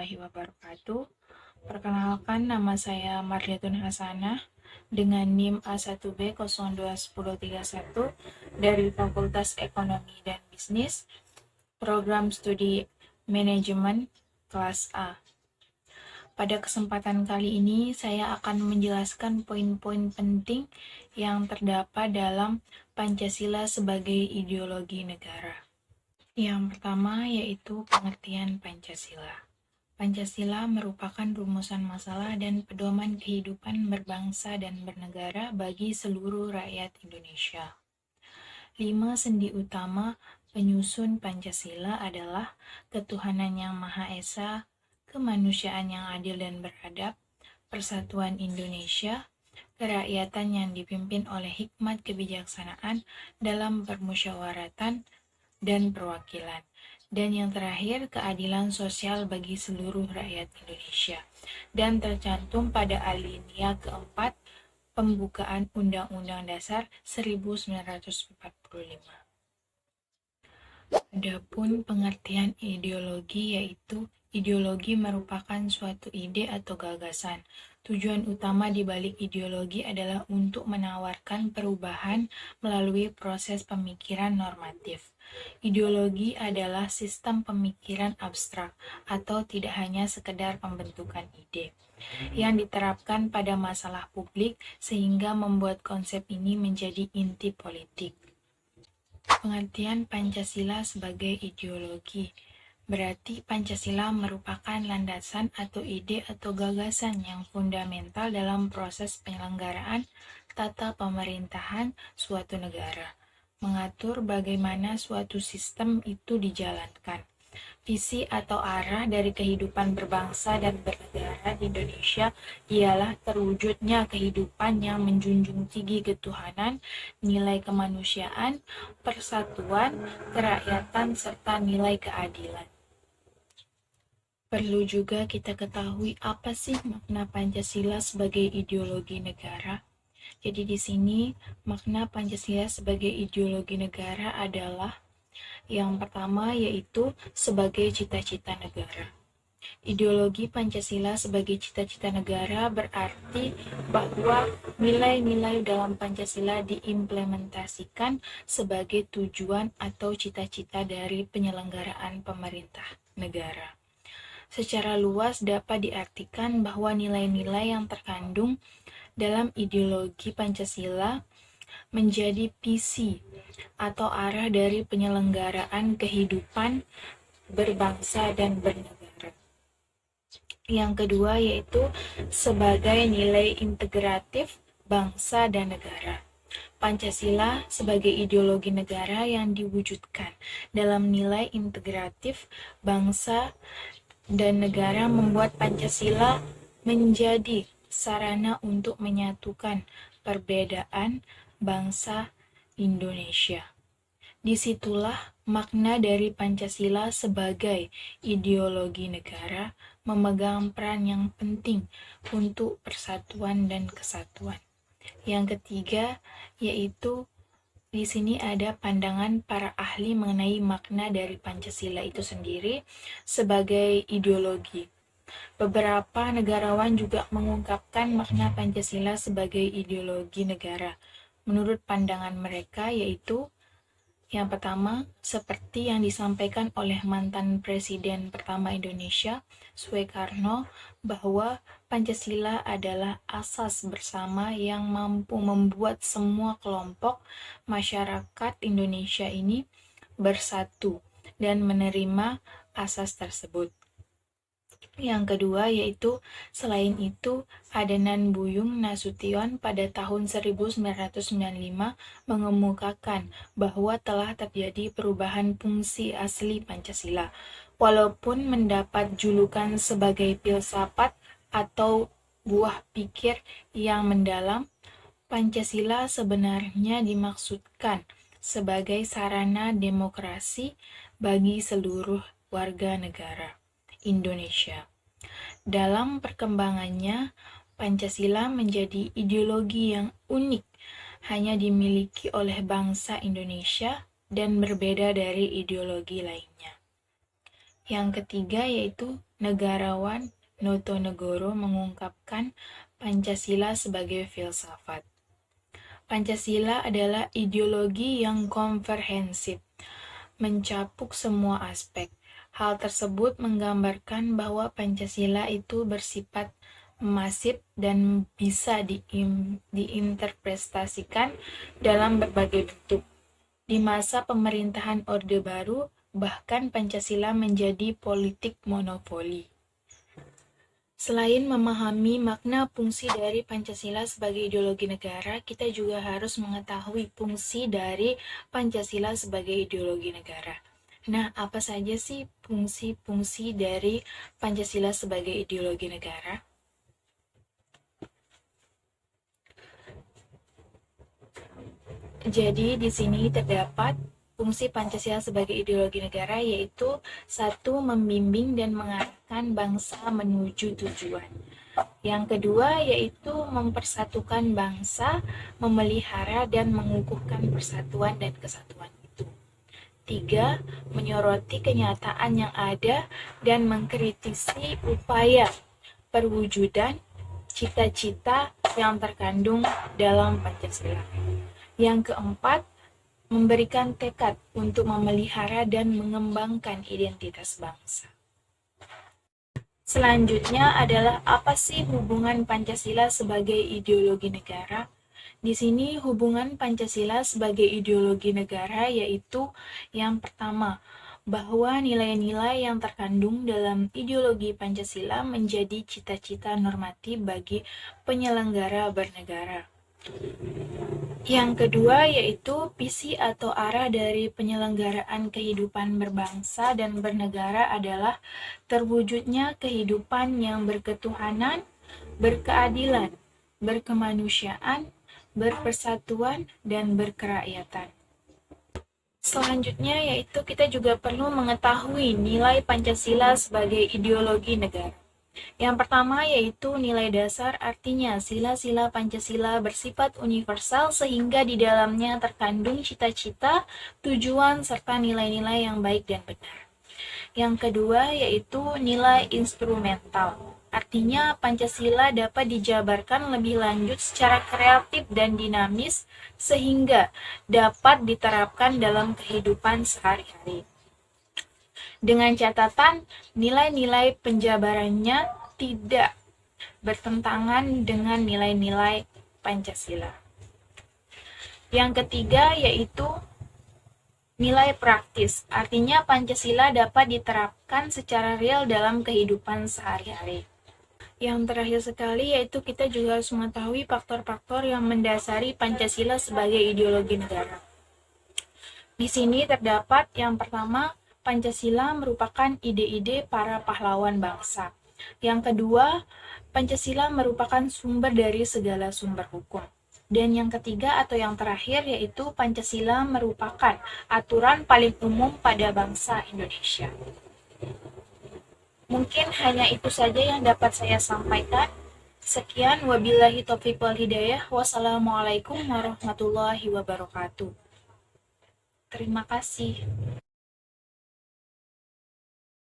warahmatullahi wabarakatuh. Perkenalkan, nama saya Marliatun Hasanah dengan NIM A1B021031 dari Fakultas Ekonomi dan Bisnis, Program Studi Manajemen kelas A. Pada kesempatan kali ini, saya akan menjelaskan poin-poin penting yang terdapat dalam Pancasila sebagai ideologi negara. Yang pertama yaitu pengertian Pancasila. Pancasila merupakan rumusan masalah dan pedoman kehidupan berbangsa dan bernegara bagi seluruh rakyat Indonesia. 5 sendi utama penyusun Pancasila adalah ketuhanan yang Maha Esa, kemanusiaan yang adil dan beradab, persatuan Indonesia, kerakyatan yang dipimpin oleh hikmat kebijaksanaan dalam permusyawaratan dan perwakilan. Dan yang terakhir, keadilan sosial bagi seluruh rakyat Indonesia. Dan tercantum pada alinea keempat pembukaan Undang-Undang Dasar 1945. Adapun pengertian ideologi yaitu ideologi merupakan suatu ide atau gagasan. Tujuan utama di balik ideologi adalah untuk menawarkan perubahan melalui proses pemikiran normatif. Ideologi adalah sistem pemikiran abstrak atau tidak hanya sekedar pembentukan ide yang diterapkan pada masalah publik sehingga membuat konsep ini menjadi inti politik. Pengertian Pancasila sebagai ideologi berarti Pancasila merupakan landasan atau ide atau gagasan yang fundamental dalam proses penyelenggaraan tata pemerintahan suatu negara, mengatur bagaimana suatu sistem itu dijalankan. Visi atau arah dari kehidupan berbangsa dan bernegara di Indonesia ialah terwujudnya kehidupan yang menjunjung tinggi ketuhanan, nilai kemanusiaan, persatuan, kerakyatan, serta nilai keadilan. Perlu juga kita ketahui apa sih makna Pancasila sebagai ideologi negara. Jadi di sini makna Pancasila sebagai ideologi negara adalah yang pertama yaitu sebagai cita-cita negara. Ideologi Pancasila sebagai cita-cita negara berarti bahwa nilai-nilai dalam Pancasila diimplementasikan sebagai tujuan atau cita-cita dari penyelenggaraan pemerintah negara. Secara luas dapat diartikan bahwa nilai-nilai yang terkandung dalam ideologi Pancasila menjadi visi atau arah dari penyelenggaraan kehidupan berbangsa dan bernegara. Yang kedua yaitu sebagai nilai integratif bangsa dan negara. Pancasila sebagai ideologi negara yang diwujudkan dalam nilai integratif bangsa dan negara membuat Pancasila menjadi sarana untuk menyatukan perbedaan bangsa Indonesia. Disitulah makna dari Pancasila sebagai ideologi negara memegang peran yang penting untuk persatuan dan kesatuan. Yang ketiga yaitu di sini ada pandangan para ahli mengenai makna dari Pancasila itu sendiri sebagai ideologi. Beberapa negarawan juga mengungkapkan makna Pancasila sebagai ideologi negara. Menurut pandangan mereka yaitu yang pertama, seperti yang disampaikan oleh mantan Presiden pertama Indonesia, Soekarno, bahwa Pancasila adalah asas bersama yang mampu membuat semua kelompok masyarakat Indonesia ini bersatu dan menerima asas tersebut. Yang kedua yaitu selain itu Adenan Buyung Nasution pada tahun 1995 mengemukakan bahwa telah terjadi perubahan fungsi asli Pancasila walaupun mendapat julukan sebagai filsafat atau buah pikir yang mendalam. Pancasila sebenarnya dimaksudkan sebagai sarana demokrasi bagi seluruh warga negara Indonesia. Dalam perkembangannya, Pancasila menjadi ideologi yang unik, hanya dimiliki oleh bangsa Indonesia dan berbeda dari ideologi lainnya. Yang ketiga yaitu negarawan Notonegoro mengungkapkan Pancasila sebagai filsafat. Pancasila adalah ideologi yang komprehensif, mencakup semua aspek. Hal tersebut menggambarkan bahwa Pancasila itu bersifat masif dan bisa diinterpretasikan dalam berbagai bentuk. Di masa pemerintahan Orde Baru, bahkan Pancasila menjadi politik monopoli. Selain memahami makna fungsi dari Pancasila sebagai ideologi negara, kita juga harus mengetahui fungsi dari Pancasila sebagai ideologi negara. Nah, apa saja sih fungsi-fungsi dari Pancasila sebagai ideologi negara? Jadi, di sini terdapat fungsi Pancasila sebagai ideologi negara, yaitu 1. Membimbing dan mengarahkan bangsa menuju tujuan. Yang kedua yaitu mempersatukan bangsa, memelihara dan mengukuhkan persatuan dan kesatuan itu. 3. Menyoroti kenyataan yang ada dan mengkritisi upaya perwujudan cita-cita yang terkandung dalam Pancasila. Yang keempat, memberikan tekad untuk memelihara dan mengembangkan identitas bangsa. Selanjutnya adalah apa sih hubungan Pancasila sebagai ideologi negara? Di sini hubungan Pancasila sebagai ideologi negara yaitu yang pertama, bahwa nilai-nilai yang terkandung dalam ideologi Pancasila menjadi cita-cita normatif bagi penyelenggara bernegara. Yang kedua yaitu visi atau arah dari penyelenggaraan kehidupan berbangsa dan bernegara adalah terwujudnya kehidupan yang berketuhanan, berkeadilan, berkemanusiaan, berpersatuan, dan berkerakyatan. Selanjutnya yaitu kita juga perlu mengetahui nilai Pancasila sebagai ideologi negara. Yang pertama yaitu nilai dasar, artinya sila-sila Pancasila bersifat universal sehingga di dalamnya terkandung cita-cita, tujuan, serta nilai-nilai yang baik dan benar. Yang kedua yaitu nilai instrumental, artinya Pancasila dapat dijabarkan lebih lanjut secara kreatif dan dinamis sehingga dapat diterapkan dalam kehidupan sehari-hari. Dengan catatan, nilai-nilai penjabarannya tidak bertentangan dengan nilai-nilai Pancasila. Yang ketiga yaitu nilai praktis, artinya Pancasila dapat diterapkan secara real dalam kehidupan sehari-hari. Yang terakhir sekali yaitu kita juga harus mengetahui faktor-faktor yang mendasari Pancasila sebagai ideologi negara. Di sini terdapat yang pertama, Pancasila merupakan ide-ide para pahlawan bangsa. Yang kedua, Pancasila merupakan sumber dari segala sumber hukum. Dan yang ketiga atau yang terakhir yaitu Pancasila merupakan aturan paling umum pada bangsa Indonesia. Mungkin hanya itu saja yang dapat saya sampaikan. Sekian, wabillahi taufiq wal hidayah. Wassalamualaikum warahmatullahi wabarakatuh. Terima kasih.